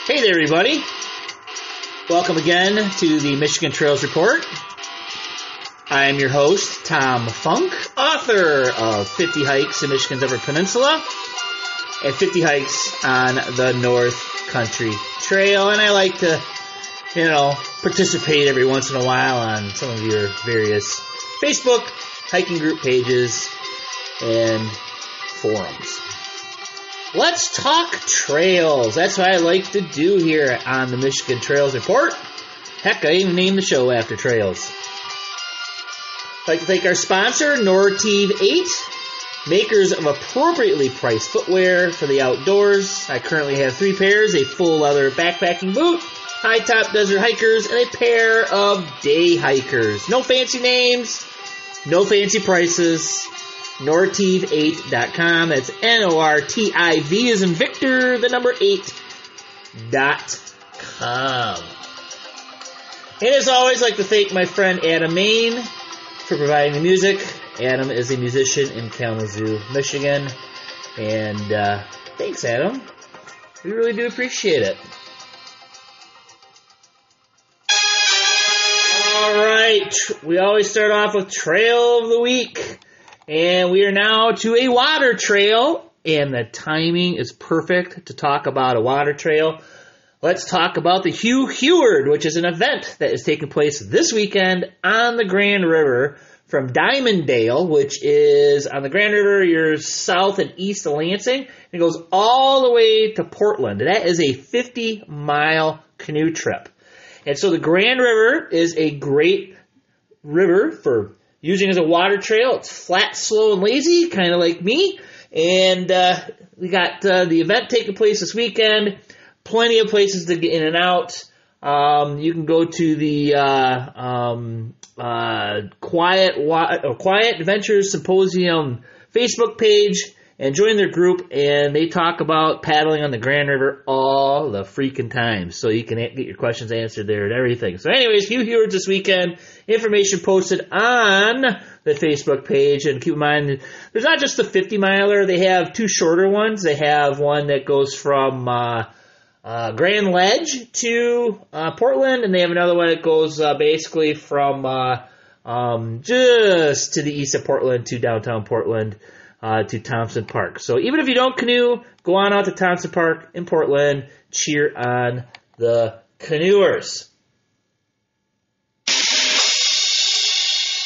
Hey there, everybody. Welcome again to the Michigan Trails Report. I am your host, Tom Funk, author of 50 Hikes in Michigan's Upper Peninsula and 50 Hikes on the North Country Trail. And I like to, participate every once in a while on some of your various Facebook hiking group pages and forums. Let's talk trails. That's what I like to do here on the Michigan Trails Report. Heck, I even named the show after trails. I'd like to thank our sponsor, Nortive 8, makers of appropriately priced footwear for the outdoors. I currently have 3 pairs, a full leather backpacking boot, high-top desert hikers, and a pair of day hikers. No fancy names, no fancy prices. Nortive8.com. That's Nortiv as in Victor, the number 8.com. And as always, I'd like to thank my friend Adam Main for providing the music. Adam is a musician in Kalamazoo, Michigan. And thanks, Adam. We really do appreciate it. All right. We always start off with Trail of the Week. And we are now to a water trail, and the timing is perfect to talk about a water trail. Let's talk about the Hugh Heward, which is an event that is taking place this weekend on the Grand River from Diamonddale, which is on the Grand River. You're south and east of Lansing. It goes all the way to Portland. That is a 50-mile canoe trip. And so the Grand River is a great river for using as a water trail. It's flat, slow, and lazy, kind of like me. And we got the event taking place this weekend. Plenty of places to get in and out. You can go to the Quiet Adventures Symposium Facebook page and join their group. And they talk about paddling on the Grand River all the freaking time. So you can get your questions answered there and everything. So anyways, Hugh Heward's this weekend. Information posted on the Facebook page. And keep in mind, there's not just the 50-miler. They have 2 shorter ones. They have one that goes from Grand Ledge to Portland. And they have another one that goes basically from just to the east of Portland to downtown Portland to Thompson Park. So even if you don't canoe, go on out to Thompson Park in Portland. Cheer on the canoers.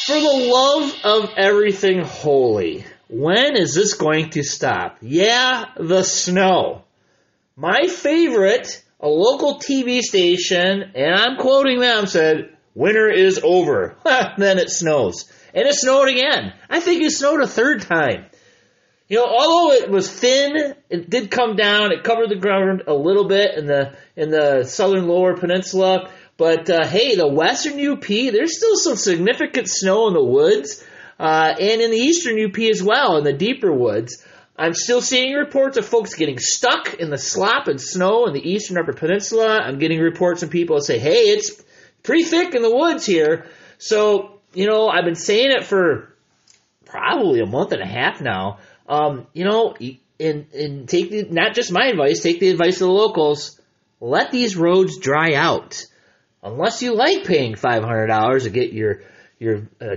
For the love of everything holy, when is this going to stop? Yeah, the snow. My favorite, a local TV station, and I'm quoting them, said, "Winter is over." Then it snows. And it snowed again. I think it snowed a 3rd time. Although it was thin, it did come down. It covered the ground a little bit in the southern lower peninsula. But, hey, the western UP, there's still some significant snow in the woods, and in the eastern UP as well, in the deeper woods. I'm still seeing reports of folks getting stuck in the slop and snow in the eastern upper peninsula. I'm getting reports from people that say, hey, it's pretty thick in the woods here. So, I've been saying it for probably a month and a half now. And take not just my advice, take the advice of the locals. Let these roads dry out. Unless you like paying $500 to get your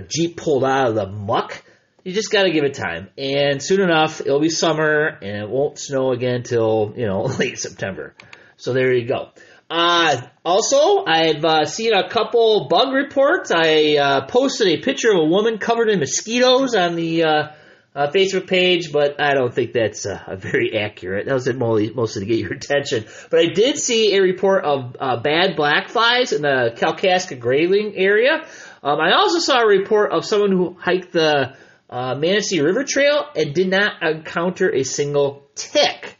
Jeep pulled out of the muck, you just got to give it time. And soon enough, it'll be summer, and it won't snow again till, late September. So there you go. Also, I've seen a couple bug reports. I posted a picture of a woman covered in mosquitoes on the Facebook page, but I don't think that's very accurate. That was mostly to get your attention. But I did see a report of bad black flies in the Kalkaska Grayling area. I also saw a report of someone who hiked the Manistee River Trail and did not encounter a single tick.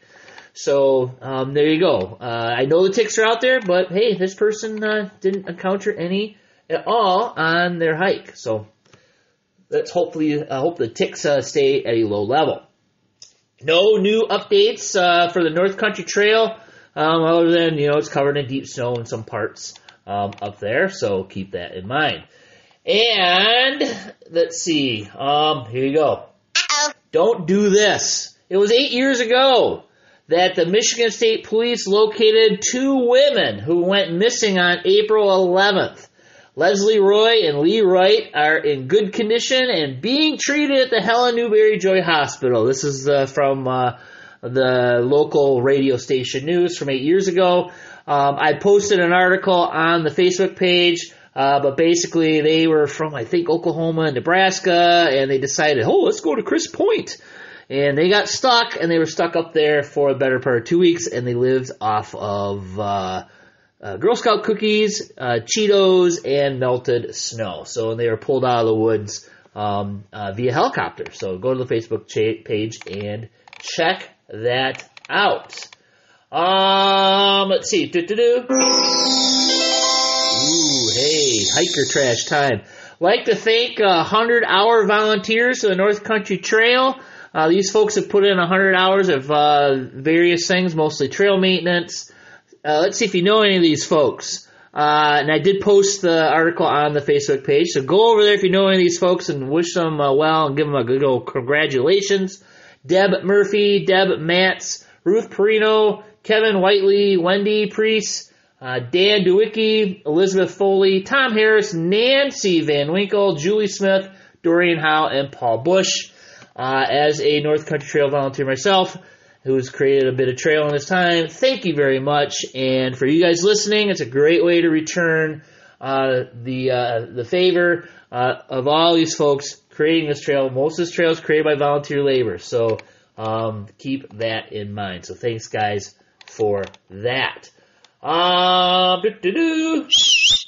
So there you go. I know the ticks are out there, but hey, this person didn't encounter any at all on their hike. So let's hope the ticks stay at a low level. No new updates for the North Country Trail, other than, it's covered in deep snow in some parts up there, so keep that in mind. And let's see. Here you go. Uh-oh. Don't do this. It was 8 years ago that the Michigan State Police located 2 women who went missing on April 11th. Leslie Roy and Lee Wright are in good condition and being treated at the Helen Newberry Joy Hospital. This is from the local radio station news from 8 years ago. I posted an article on the Facebook page, but basically they were from, I think, Oklahoma and Nebraska, and they decided, let's go to Chris Point. And they got stuck, and they were stuck up there for a better part of 2 weeks, and they lived off of Girl Scout cookies, Cheetos, and melted snow. So they were pulled out of the woods via helicopter. So go to the Facebook page and check that out. Let's see. Ooh, hey, hiker trash time. Like to thank 100-hour volunteers to the North Country Trail. These folks have put in 100 hours of various things, mostly trail maintenance. Let's see if you know any of these folks. And I did post the article on the Facebook page, so go over there if you know any of these folks and wish them well and give them a good old congratulations. Deb Murphy, Deb Matz, Ruth Perino, Kevin Whiteley, Wendy Priest, Dan Dewicki, Elizabeth Foley, Tom Harris, Nancy Van Winkle, Julie Smith, Dorian Howe, and Paul Bush. As a North Country Trail volunteer myself, who's created a bit of trail in his time, thank you very much. And for you guys listening, it's a great way to return the favor of all these folks creating this trail. Most of this trail is created by volunteer labor, so keep that in mind. So thanks, guys, for that.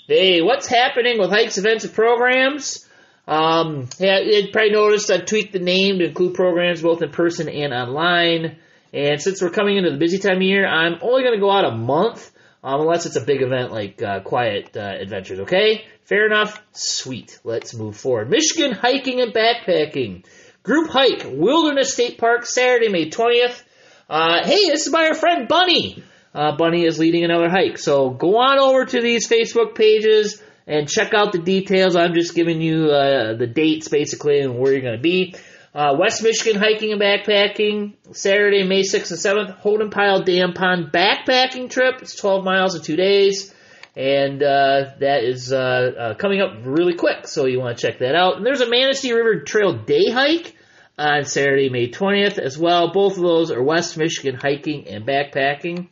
Hey, what's happening with hikes, events, and programs? You probably noticed I tweaked the name to include programs both in person and online. And since we're coming into the busy time of year, I'm only going to go out a month, unless it's a big event like Quiet Adventures, okay? Fair enough? Sweet. Let's move forward. Michigan hiking and backpacking. Group hike, Wilderness State Park, Saturday, May 20th. Hey, this is by our friend Bunny. Bunny is leading another hike. So go on over to these Facebook pages and check out the details. I'm just giving you the dates, basically, and where you're going to be. West Michigan hiking and backpacking, Saturday, May 6th and 7th. Holden Pile Dam Pond backpacking trip. It's 12 miles in 2 days. And that is coming up really quick, so you want to check that out. And there's a Manistee River Trail day hike on Saturday, May 20th as well. Both of those are West Michigan hiking and backpacking.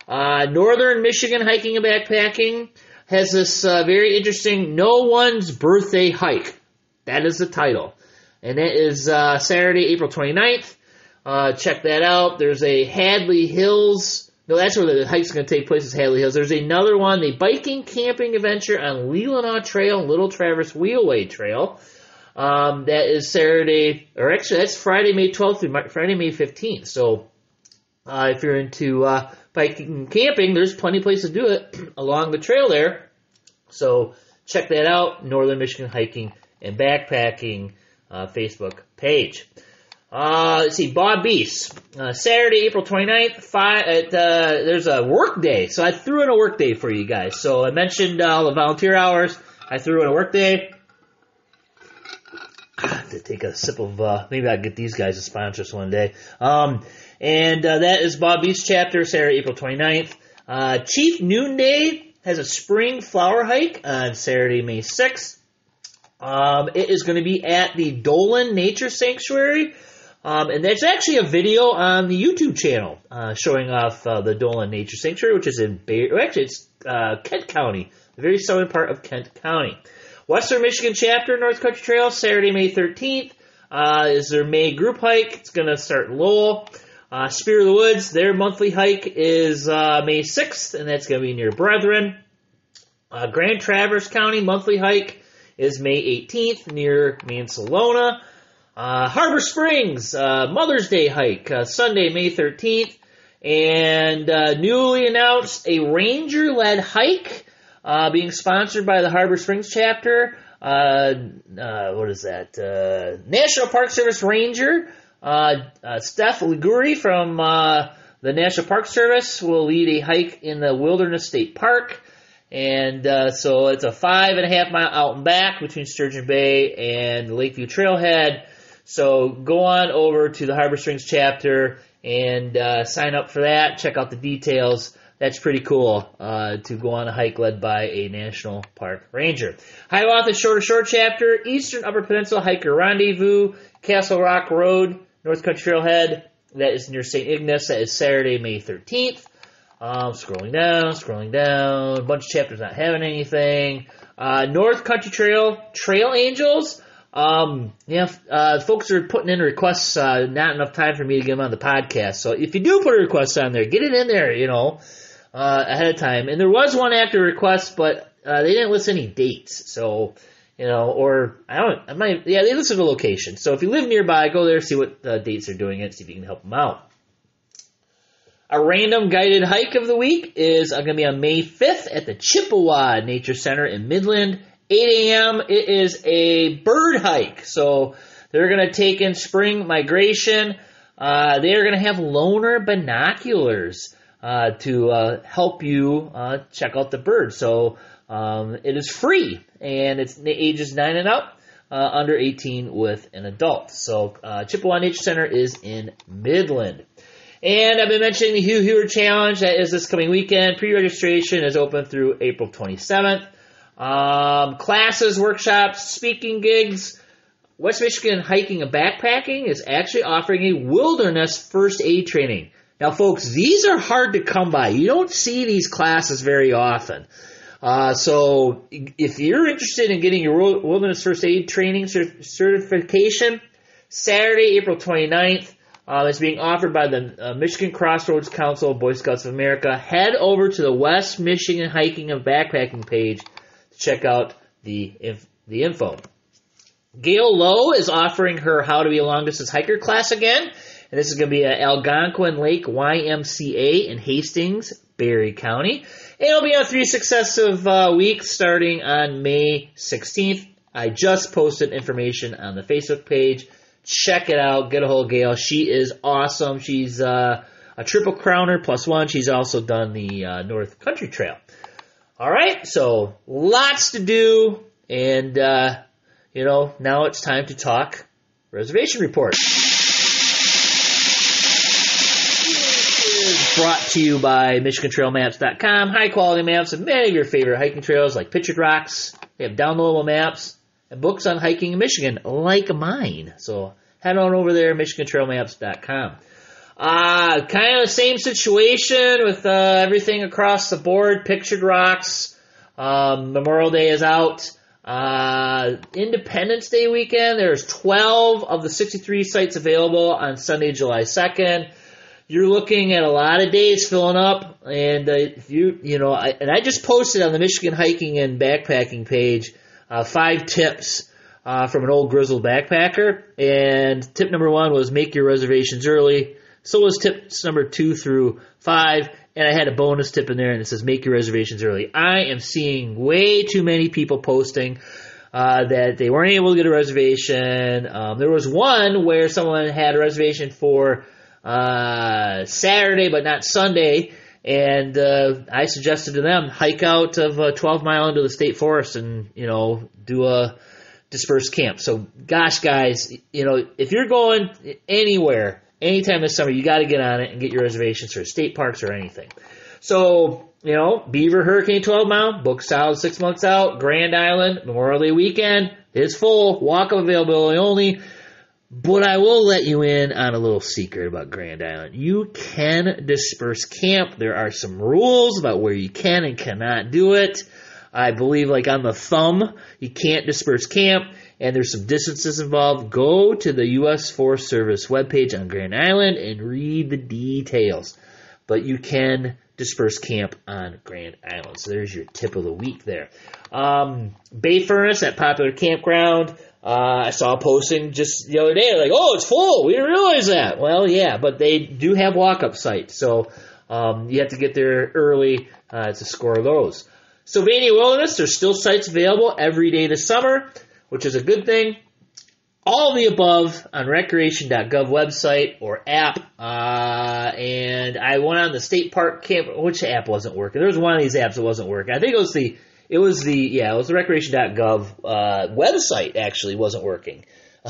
Northern Michigan hiking and backpacking has this very interesting No One's Birthday Hike. That is the title. And that is Saturday, April 29th. Check that out. There's a Hadley Hills. No, that's where the hike's going to take place, is Hadley Hills. There's another one, the biking camping adventure on Leelanau Trail and Little Traverse Wheelway Trail. That is Saturday, or actually that's Friday, May 12th through Friday, May 15th. So if you're into biking and camping, there's plenty of places to do it along the trail there. So check that out, Northern Michigan Hiking and Backpacking Facebook page. Let's see, Bob Beast. Saturday, April 29th, there's a work day. So I threw in a work day for you guys. So I mentioned all the volunteer hours. I threw in a work day. To take a sip of, maybe I'll get these guys to sponsor us one day. And that is Bob Beast chapter, Saturday, April 29th. Chief Noonday has a spring flower hike on Saturday, May 6th. It is going to be at the Dolan Nature Sanctuary. And there's actually a video on the YouTube channel showing off the Dolan Nature Sanctuary, which is in it's Kent County, the very southern part of Kent County. Western Michigan Chapter North Country Trail, Saturday, May 13th, is their May group hike. It's going to start in Lowell. Spear of the Woods, their monthly hike is May 6th, and that's going to be near Brethren. Grand Traverse County monthly hike is May 18th near Mansalona. Harbor Springs, Mother's Day hike, Sunday, May 13th. And newly announced a ranger-led hike being sponsored by the Harbor Springs chapter. What is that? National Park Service Ranger Steph Liguri from the National Park Service will lead a hike in the Wilderness State Park. And so it's a 5.5 mile out and back between Sturgeon Bay and Lakeview Trailhead. So go on over to the Harbor Springs chapter and sign up for that. Check out the details. That's pretty cool to go on a hike led by a National Park Ranger. Hiawatha Shore Chapter, Eastern Upper Peninsula Hiker Rendezvous, Castle Rock Road, North Country Trailhead. That is near St. Ignace. That is Saturday, May 13th. Scrolling down. A bunch of chapters not having anything. North Country Trail Angels. Folks are putting in requests, not enough time for me to get them on the podcast. So if you do put a request on there, get it in there, ahead of time. And there was one active request, but they didn't list any dates. So, they listed a location. So if you live nearby, go there, see what dates they're doing it, see if you can help them out. A random guided hike of the week is going to be on May 5th at the Chippewa Nature Center in Midland. 8 a.m. It is a bird hike. So they're going to take in spring migration. They are going to have loner binoculars to help you check out the birds. So it is free, and it's ages 9 and up, under 18 with an adult. So Chippewa Nature Center is in Midland. And I've been mentioning the Hugh Hewer Challenge. That is this coming weekend. Pre-registration is open through April 27th. Classes, workshops, speaking gigs. West Michigan Hiking and Backpacking is actually offering a wilderness first aid training. Now, folks, these are hard to come by. You don't see these classes very often. So if you're interested in getting your wilderness first aid training certification, Saturday, April 29th, it's being offered by the Michigan Crossroads Council of Boy Scouts of America. Head over to the West Michigan Hiking and Backpacking page to check out the info. Gail Lowe is offering her How to Be a Long Distance Hiker class again. And this is going to be at Algonquin Lake YMCA in Hastings, Berry County. And it'll be on 3 successive weeks starting on May 16th. I just posted information on the Facebook page. Check it out. Get a hold of Gail. She is awesome. She's a triple crowner +1. She's also done the North Country Trail. All right, so lots to do. And, now it's time to talk reservation report. Brought to you by MichiganTrailMaps.com. High-quality maps of many of your favorite hiking trails like Pictured Rocks. They have downloadable maps and books on hiking in Michigan like mine. So head on over there, MichiganTrailMaps.com. Kind of the same situation with everything across the board. Pictured Rocks. Memorial Day is out. Independence Day weekend, there's 12 of the 63 sites available on Sunday, July 2nd. You're looking at a lot of days filling up, and I just posted on the Michigan Hiking and Backpacking page 5 tips from an old grizzled backpacker, and tip number 1 was make your reservations early. So was tips number 2 through 5, and I had a bonus tip in there, and it says make your reservations early. I am seeing way too many people posting that they weren't able to get a reservation. There was one where someone had a reservation for Saturday but not Sunday, and I suggested to them hike out of 12 Mile into the state forest and do a dispersed camp. So gosh, guys, if you're going anywhere anytime this summer, you got to get on it and get your reservations for state parks or anything. So Beaver Hurricane 12 Mile booked solid 6 months out. Grand Island Memorial Day weekend is full, walk-up availability only. But I will let you in on a little secret about Grand Island. You can disperse camp. There are some rules about where you can and cannot do it. I believe, like on the thumb, you can't disperse camp, and there's some distances involved. Go to the U.S. Forest Service webpage on Grand Island and read the details. But you can disperse camp on Grand Island. So there's your tip of the week there. Bay Furnace, that popular campground. I saw a posting just the other day, like, oh, it's full. We didn't realize that. Well, yeah, but they do have walk-up sites, so you have to get there early to score those. Sylvania Wilderness, there's still sites available every day this summer, which is a good thing. All of the above on recreation.gov website or app, and I went on the state park camp. Which app wasn't working? There was one of these apps that wasn't working. I think it was the recreation.gov website actually wasn't working.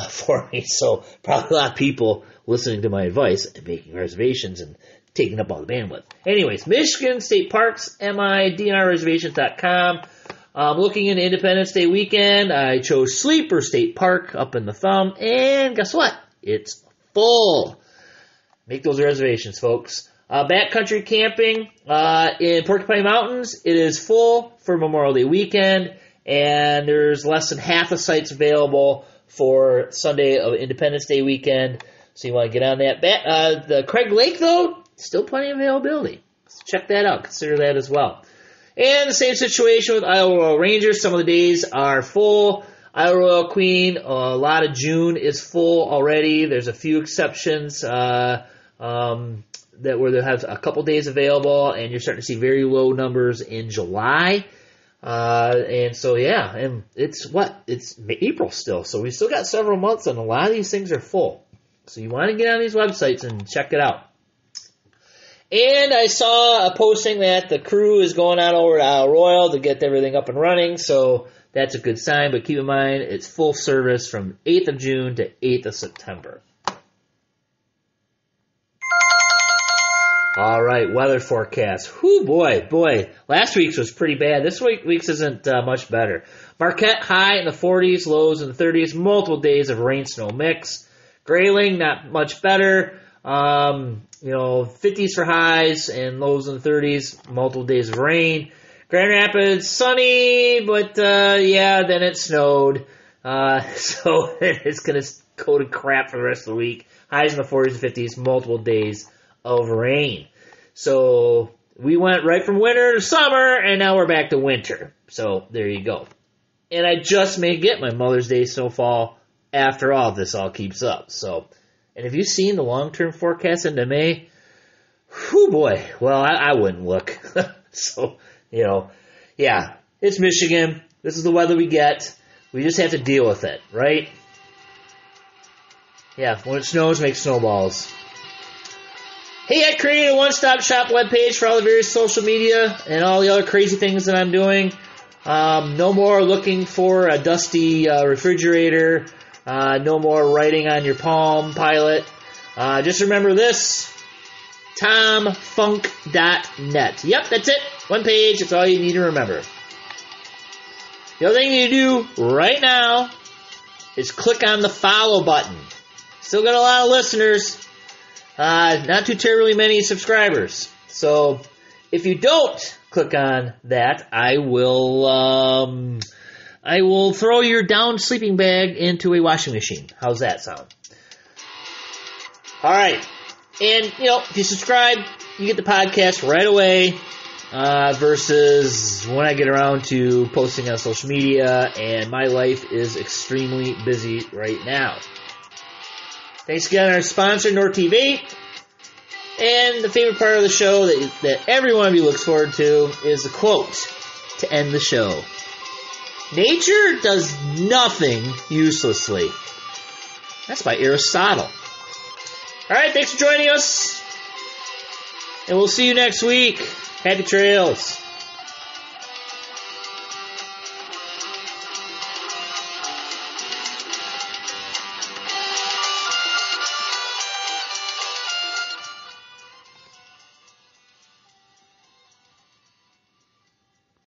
for me. So probably a lot of people listening to my advice and making reservations and taking up all the bandwidth. Anyways, Michigan State Parks, MIDNRreservations.com. Looking into Independence Day weekend, I chose Sleeper State Park up in the thumb, and guess what? It's full. Make those reservations, folks. Backcountry camping in Porcupine Mountains, it is full for Memorial Day weekend, and there's less than half the sites available for Sunday of Independence Day weekend, so you want to get on that. The Craig Lake, though, still plenty of availability. So check that out. Consider that as well. And the same situation with Isle Royal Rangers. Some of the days are full. Isle Royal Queen, a lot of June is full already. There's a few exceptions that where they have a couple days available, and you're starting to see very low numbers in July. And so, yeah, and it's April still, so we still got several months, and a lot of these things are full. So you want to get on these websites and check it out. And I saw a posting that the crew is going on over to Isle Royal to get everything up and running, so that's a good sign, but keep in mind it's full service from 8th of June to 8th of September. All right, weather forecast. Whew, boy. Last week's was pretty bad. This week's isn't much better. Marquette, high in the 40s, lows in the 30s, multiple days of rain-snow mix. Grayling, not much better. 50s for highs and lows in the 30s, multiple days of rain. Grand Rapids, sunny, but then it snowed. So it's going to go to crap for the rest of the week. Highs in the 40s and 50s, multiple days of rain. So we went right from winter to summer, and now we're back to winter. So there you go. And I just may get my Mother's Day snowfall after all if this all keeps up. So, and have you seen the long-term forecast into May? Whew, boy. Well, I wouldn't look. So, yeah, it's Michigan. This is the weather we get. We just have to deal with it, right? Yeah, when it snows, make snowballs. Hey, I created a one-stop shop webpage for all the various social media and all the other crazy things that I'm doing. No more looking for a dusty refrigerator. No more writing on your Palm Pilot. Just remember this, tomfunk.net. Yep, that's it. One page. That's all you need to remember. The other thing you do right now is click on the follow button. Still got a lot of listeners. Not too terribly many subscribers. So if you don't click on that, I will throw your down sleeping bag into a washing machine. How's that sound? All right. And, if you subscribe, you get the podcast right away versus when I get around to posting on social media, and my life is extremely busy right now. Thanks again to our sponsor, NordTV. And the favorite part of the show that every one of you looks forward to is the quote to end the show. Nature does nothing uselessly. That's by Aristotle. All right, thanks for joining us. And we'll see you next week. Happy trails.